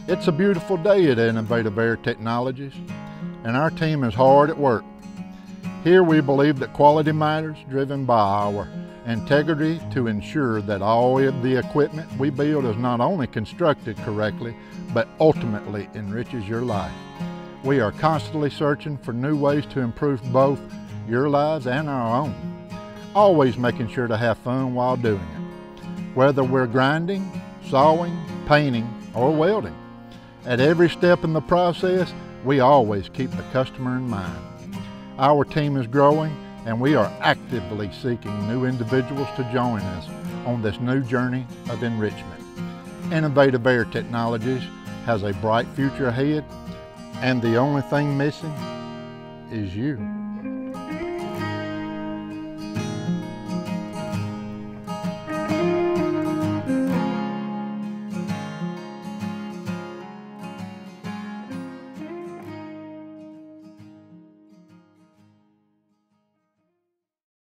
It's a beautiful day at Innovative Air Technologies, and our team is hard at work. Here we believe that quality matters, driven by our integrity to ensure that all of the equipment we build is not only constructed correctly, but ultimately enriches your life. We are constantly searching for new ways to improve both your lives and our own, always making sure to have fun while doing it. Whether we're grinding, sawing, painting, or welding, at every step in the process, we always keep the customer in mind. Our team is growing, and we are actively seeking new individuals to join us on this new journey of enrichment. Innovative Air Technologies has a bright future ahead, and the only thing missing is you.